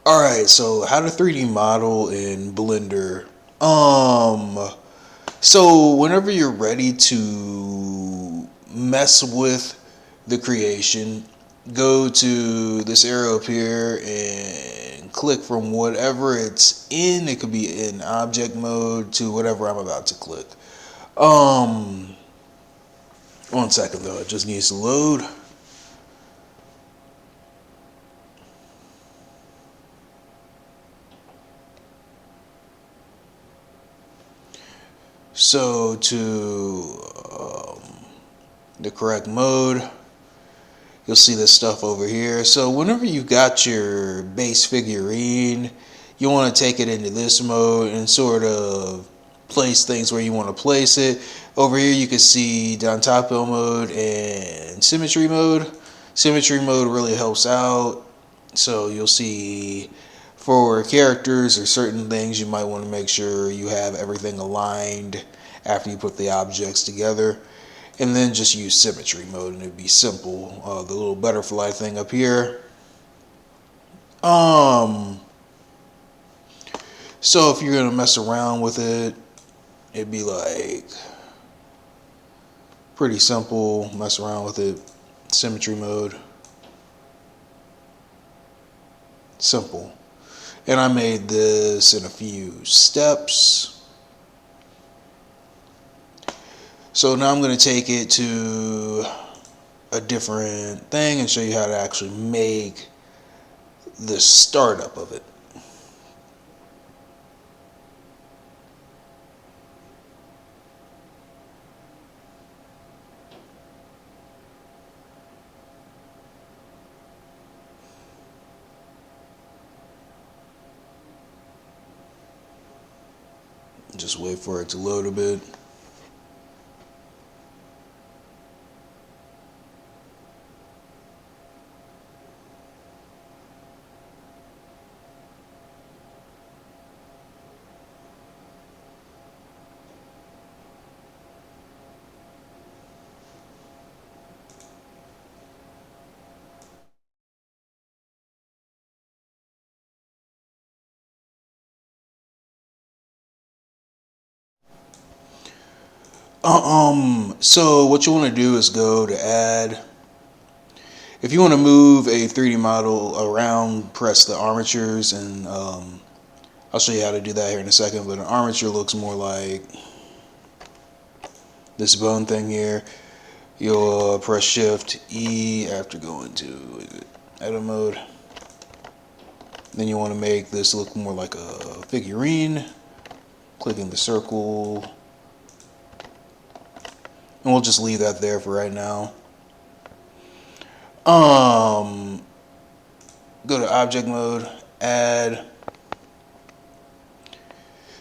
Alright, so how to 3D model in Blender. Um, so whenever you're ready to mess with the creation, go to this arrow up here and click from whatever it's in. It could be in object mode to whatever I'm about to click. Um, 1 second though, it just needs to load. So to the correct mode, you'll see this stuff over here. So whenever you got your base figurine, you want to take it into this mode and sort of place things where you want to place it. Over here you can see Dantapo mode and symmetry mode. Symmetry mode really helps out. So you'll see for characters or certain things you might want to make sure you have everything aligned after you put the objects together, and then just use symmetry mode and it'd be simple. The little butterfly thing up here. Um, so if you're gonna mess around with it, it'd be like pretty simple. Mess around with it, symmetry mode, simple. And I made this in a few steps. So now I'm gonna take it to a different thing and show you how to actually make the startup of it. Just wait for it to load a bit. So what you want to do is go to add. If you want to move a 3D model around, press the armatures, and I'll show you how to do that here in a second. But an armature looks more like this bone thing here. You'll press Shift E after going to edit mode. Then you want to make this look more like a figurine. Clicking the circle, and we'll just leave that there for right now. Go to object mode, add.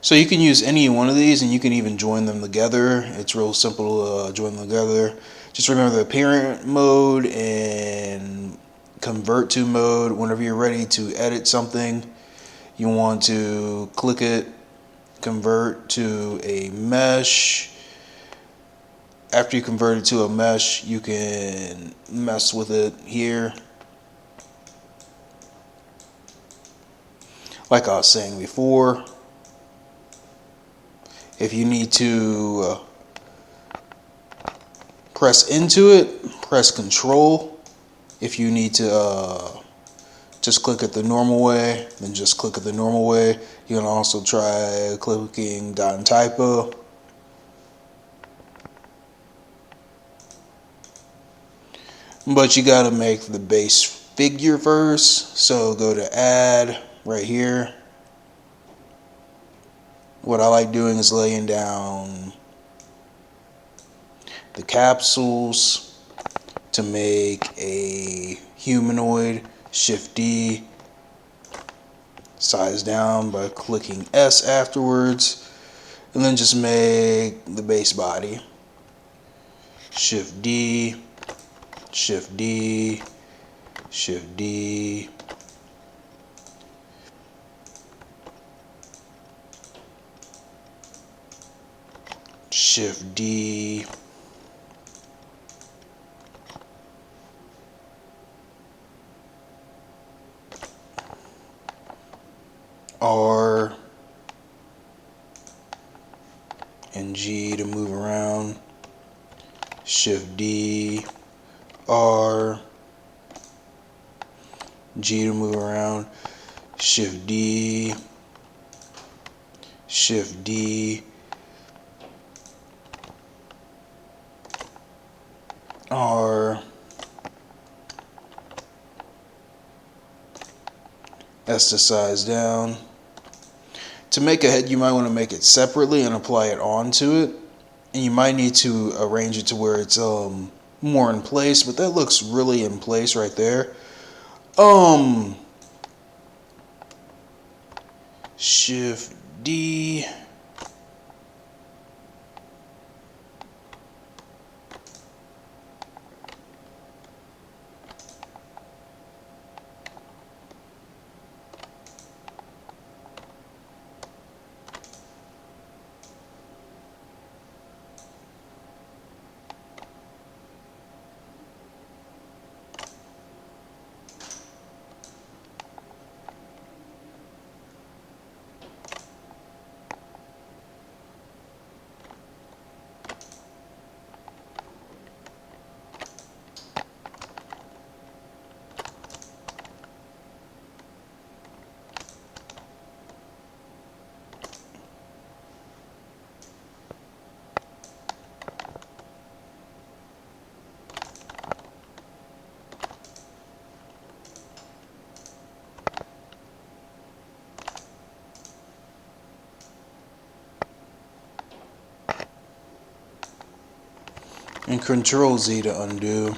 So you can use any one of these and you can even join them together. It's real simple to join them together. Just remember the parent mode and convert to mode. Whenever you're ready to edit something, you want to click it, convert to a mesh. After you convert it to a mesh, you can mess with it here. Like I was saying before, if you need to press into it, press Control. If you need to just click it the normal way, then just click it the normal way. You can also try clicking dot and typo. But you gotta make the base figure first. So go to add right here. What I like doing is laying down the capsules to make a humanoid. Shift D, size down by clicking S afterwards, and then just make the base body. Shift D, Shift D, Shift D, Shift D, R and G to move around, Shift D, R, G to move around, Shift D, Shift D, R, that's the size down. To make a head, you might want to make it separately and apply it onto it. And you might need to arrange it to where it's more in place, but that looks really in place right there. Shift D. And Control Z to undo.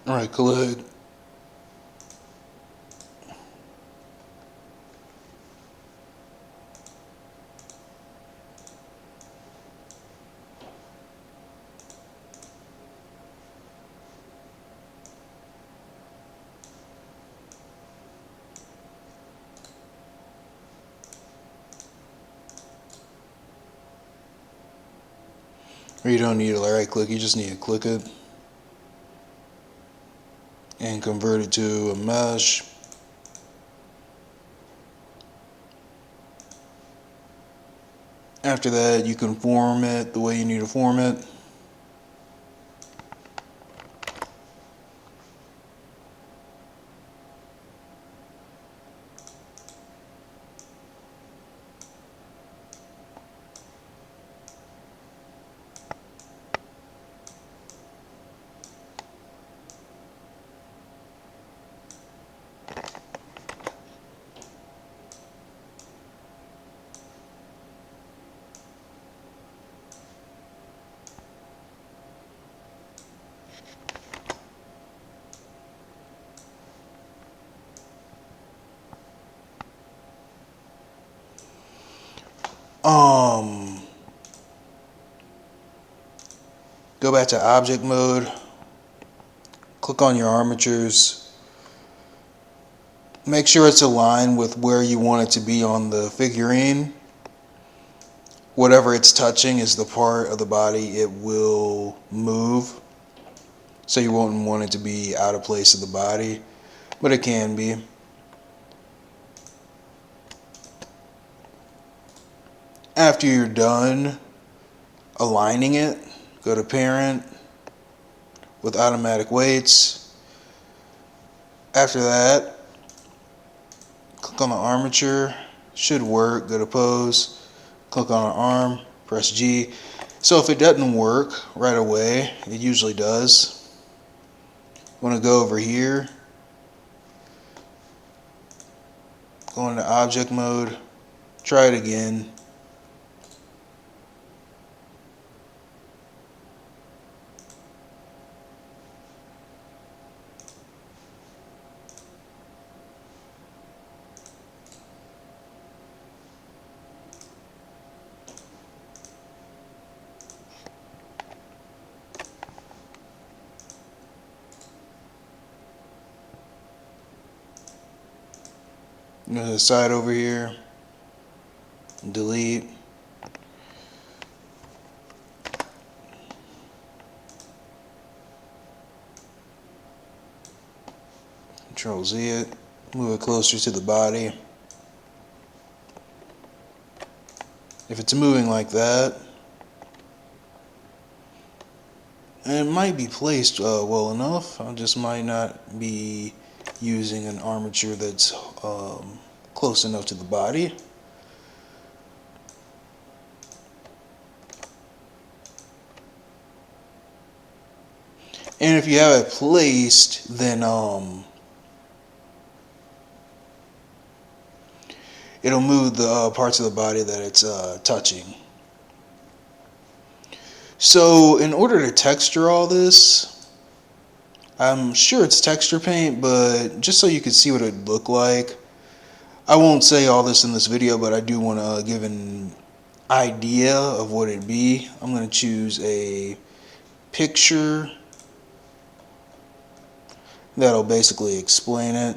Alright, click. Or you don't need to right click, you just need to click it and convert it to a mesh. After that, you can form it the way you need to form it. Go back to object mode. Click on your armatures. Make sure it's aligned with where you want it to be on the figurine. Whatever it's touching is the part of the body it will move. So you won't want it to be out of place of the body, but it can be. After you're done aligning it, go to Parent with automatic weights. After that, click on the armature. Should work. Go to Pose. Click on an arm. Press G. So if it doesn't work right away, it usually does. You want to go over here. Go into object mode. Try it again. Go to the side over here, delete. Control Z it, move it closer to the body. If it's moving like that, and it might be placed well enough, I just might not be using an armature that's close enough to the body. And if you have it placed, then it'll move the parts of the body that it's touching. So in order to texture all this, I'm sure it's texture paint, but just so you can see what it would look like, I won't say all this in this video, but I do want to give an idea of what it'd be. I'm going to choose a picture that'll basically explain it.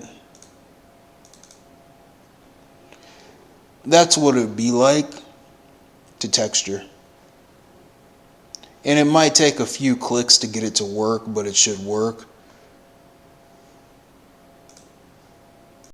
That's what it would be like to texture. And it might take a few clicks to get it to work, but it should work.